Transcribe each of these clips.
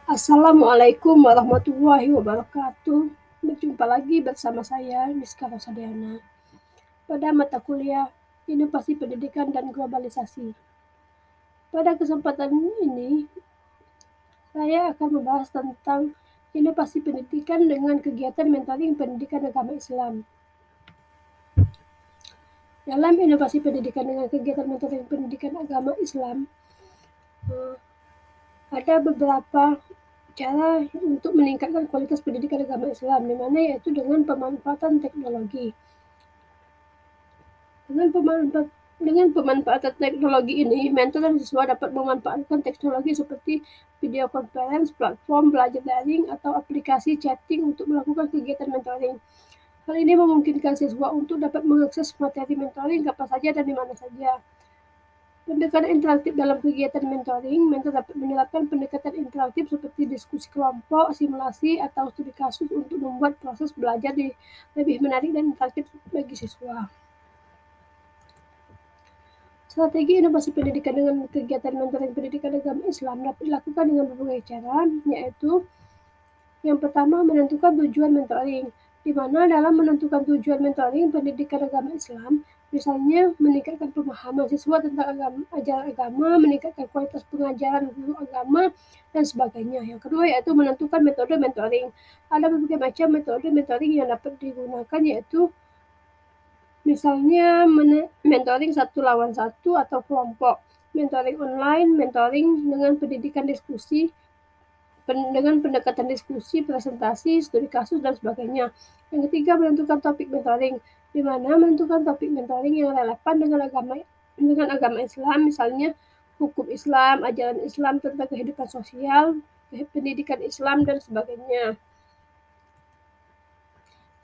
Assalamualaikum warahmatullahi wabarakatuh. Berjumpa lagi bersama saya, Miska Rosadiana, pada mata kuliah Inovasi Pendidikan dan Globalisasi. Pada kesempatan ini, saya akan membahas tentang inovasi pendidikan dengan kegiatan mentoring pendidikan agama Islam. Dalam inovasi pendidikan dengan kegiatan mentoring pendidikan agama Islam, ada beberapa cara untuk meningkatkan kualitas pendidikan agama Islam, di mana yaitu dengan pemanfaatan teknologi. Dengan pemanfaatan teknologi ini, mentor dan siswa dapat memanfaatkan teknologi seperti video conference, platform belajar daring, atau aplikasi chatting untuk melakukan kegiatan mentoring. Hal ini memungkinkan siswa untuk dapat mengakses materi mentoring kapan saja dan di mana saja. Pendekatan interaktif dalam kegiatan mentoring, mentor dapat menerapkan pendekatan interaktif seperti diskusi kelompok, simulasi, atau studi kasus untuk membuat proses belajar lebih menarik dan interaktif bagi siswa. Strategi inovasi pendidikan dengan kegiatan mentoring pendidikan agama Islam dapat dilakukan dengan berbagai cara, yaitu yang pertama menentukan tujuan mentoring, di mana dalam menentukan tujuan mentoring pendidikan agama Islam, misalnya meningkatkan pemahaman siswa tentang ajaran agama, meningkatkan kualitas pengajaran guru agama, dan sebagainya. Yang kedua yaitu menentukan metode mentoring. Ada berbagai macam metode mentoring yang dapat digunakan, yaitu misalnya mentoring 1-1 atau kelompok, mentoring online, mentoring dengan pendidikan diskusi, dengan pendekatan diskusi, presentasi, studi kasus, dan sebagainya. Yang ketiga, menentukan topik mentoring, di mana menentukan topik mentoring yang relevan dengan agama Islam, misalnya hukum Islam, ajaran Islam tentang kehidupan sosial, pendidikan Islam, dan sebagainya.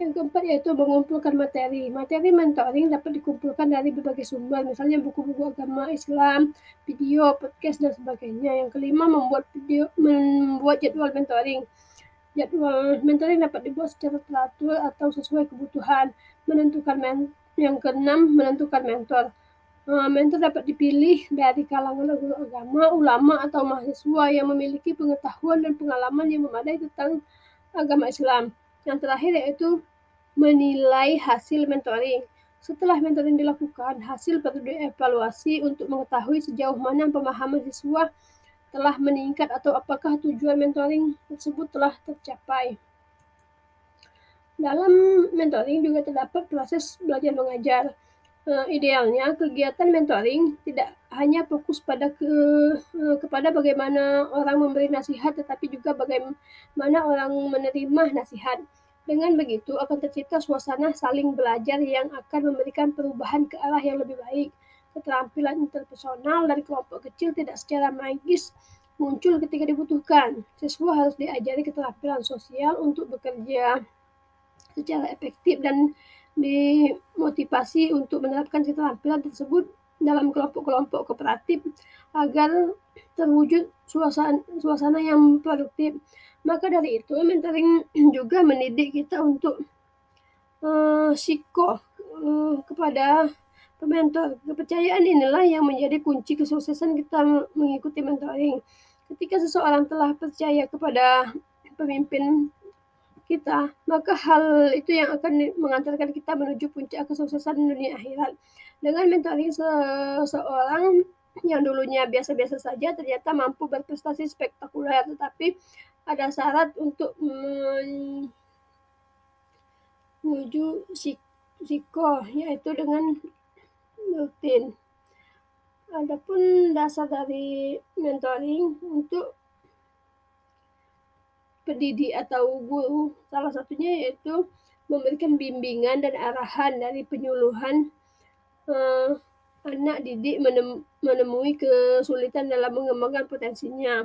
Yang keempat yaitu mengumpulkan materi. Materi mentoring dapat dikumpulkan dari berbagai sumber, misalnya buku-buku agama Islam, video, podcast, dan sebagainya. Yang kelima, membuat jadwal mentoring. Jadwal mentoring dapat dibuat secara teratur atau sesuai kebutuhan. Yang keenam, menentukan mentor. Mentor dapat dipilih dari kalangan guru agama, ulama, atau mahasiswa yang memiliki pengetahuan dan pengalaman yang memadai tentang agama Islam. Yang terakhir yaitu menilai hasil mentoring. Setelah mentoring dilakukan, hasil perlu dievaluasi untuk mengetahui sejauh mana pemahaman siswa telah meningkat atau apakah tujuan mentoring tersebut telah tercapai. Dalam mentoring juga terdapat proses belajar mengajar. Idealnya kegiatan mentoring tidak hanya fokus kepada bagaimana orang memberi nasihat, tetapi juga bagaimana orang menerima nasihat. Dengan begitu akan tercipta suasana saling belajar yang akan memberikan perubahan ke arah yang lebih baik. Keterampilan interpersonal dari kelompok kecil tidak secara magis muncul ketika dibutuhkan. Siswa harus diajari keterampilan sosial untuk bekerja secara efektif dan dimotivasi untuk menerapkan keterampilan tersebut dalam kelompok-kelompok kooperatif agar terwujud suasana yang produktif. Maka dari itu, mentoring juga mendidik kita untuk kepada pementor. Kepercayaan inilah yang menjadi kunci kesuksesan kita mengikuti mentoring. Ketika seseorang telah percaya kepada pemimpin kita, maka hal itu yang akan mengantarkan kita menuju puncak kesuksesan dunia akhirat. Dengan mentoring seseorang yang dulunya biasa-biasa saja ternyata mampu berprestasi spektakuler, tetapi ada syarat untuk menuju yaitu dengan rutin. Adapun dasar dari mentoring untuk pendidik atau guru, salah satunya yaitu memberikan bimbingan dan arahan dari penyuluhan anak didik menemui kesulitan dalam mengembangkan potensinya.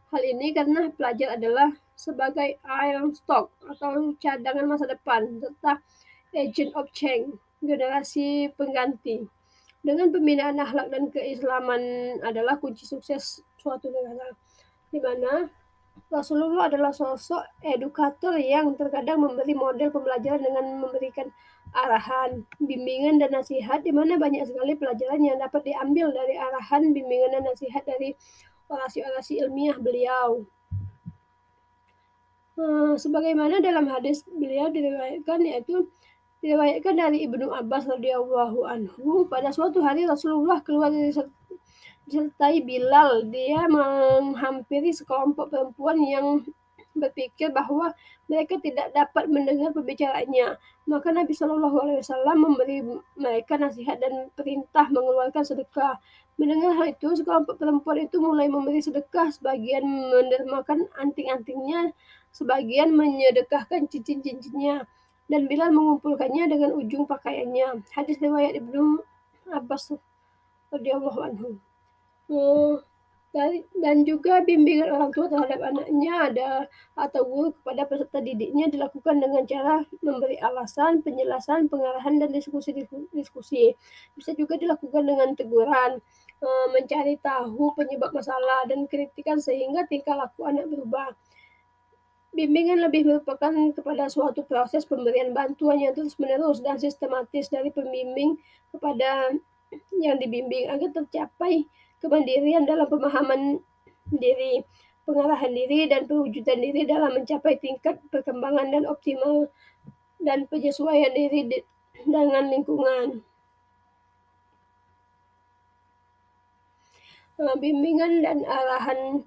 Hal ini karena pelajar adalah sebagai iron stock atau cadangan masa depan, serta agent of change, generasi pengganti. Dengan pembinaan akhlak dan keislaman adalah kunci sukses suatu negara, di mana Rasulullah adalah sosok edukator yang terkadang memberi model pembelajaran dengan memberikan arahan, bimbingan, dan nasihat, di mana banyak sekali pelajaran yang dapat diambil dari arahan, bimbingan, dan nasihat dari orasi-orasi ilmiah beliau. Sebagaimana dalam hadis beliau diriwayatkan dari Ibnu Abbas radhiyallahu anhu, pada suatu hari Rasulullah keluar disertai Bilal. Dia menghampiri sekelompok perempuan yang berpikir bahwa mereka tidak dapat mendengar pembicaraannya. Maka Nabi Shallallahu Alaihi Wasallam memberi mereka nasihat dan perintah mengeluarkan sedekah. Mendengar hal itu, sekelompok perempuan itu mulai memberi sedekah, sebagian mendermakan anting-antingnya, sebagian menyedekahkan cincin-cincinnya, dan Bilal mengumpulkannya dengan ujung pakaiannya. Hadis riwayat Ibnu Abbas radhiyallahu anhu. Dan juga bimbingan orang tua terhadap anaknya atau guru kepada peserta didiknya dilakukan dengan cara memberi alasan, penjelasan, pengarahan, dan diskusi. Bisa juga dilakukan dengan teguran, mencari tahu penyebab masalah, dan kritikan sehingga tingkah laku anak berubah. Bimbingan lebih merupakan kepada suatu proses pemberian bantuan yang terus-menerus dan sistematis dari pembimbing kepada yang dibimbing agar tercapai kemandirian dalam pemahaman diri, pengarahan diri, dan perwujudan diri dalam mencapai tingkat perkembangan dan optimal dan penyesuaian diri dengan lingkungan. Bimbingan dan arahan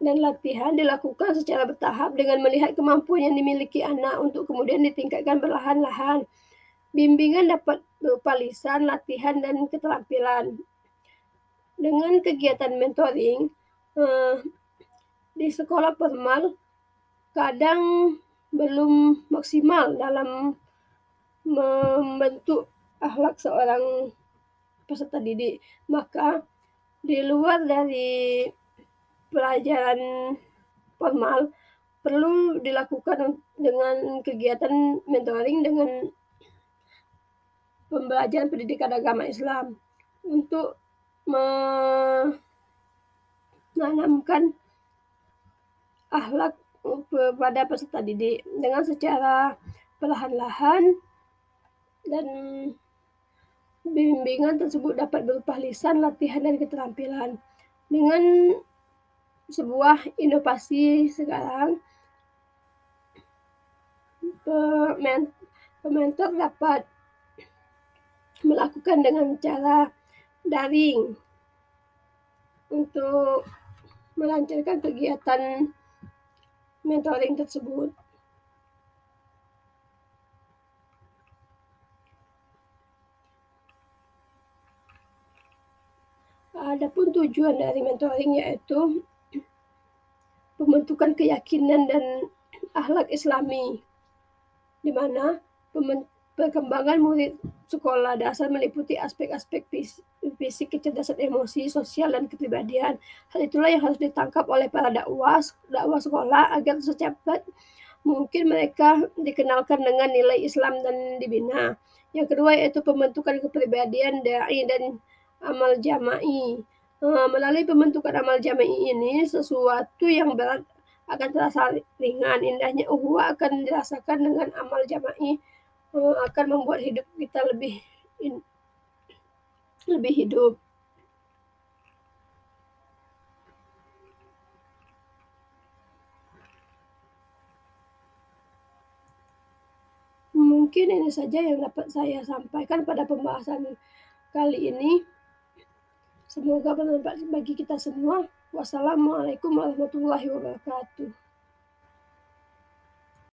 dan latihan dilakukan secara bertahap dengan melihat kemampuan yang dimiliki anak untuk kemudian ditingkatkan perlahan-lahan. Bimbingan dapat berupa lisan, latihan, dan keterampilan. Dengan kegiatan mentoring di sekolah formal kadang belum maksimal dalam membentuk akhlak seorang peserta didik, maka di luar dari pelajaran formal perlu dilakukan dengan kegiatan mentoring dengan pembelajaran pendidikan agama Islam untuk menanamkan akhlak pada peserta didik dengan secara perlahan-lahan, dan bimbingan tersebut dapat berupa lisan, latihan, dan keterampilan. Dengan sebuah inovasi sekarang, pementor dapat melakukan dengan cara daring untuk melancarkan kegiatan mentoring tersebut. Adapun tujuan dari mentoring yaitu pembentukan keyakinan dan akhlak Islami, di mana perkembangan murid sekolah dasar meliputi aspek-aspek fisik, kecerdasan emosi, sosial, dan kepribadian. Hal itulah yang harus ditangkap oleh para dakwah sekolah agar secepat mungkin mereka dikenalkan dengan nilai Islam dan dibina. Yang kedua yaitu pembentukan kepribadian dai dan amal jama'i. Melalui pembentukan amal jama'i ini, sesuatu yang berat akan terasa ringan. Indahnya ukhuwah akan dirasakan dengan amal jama'i, akan membuat hidup kita lebih hidup. Mungkin ini saja yang dapat saya sampaikan pada pembahasan kali ini. Semoga bermanfaat bagi kita semua. Wassalamualaikum warahmatullahi wabarakatuh.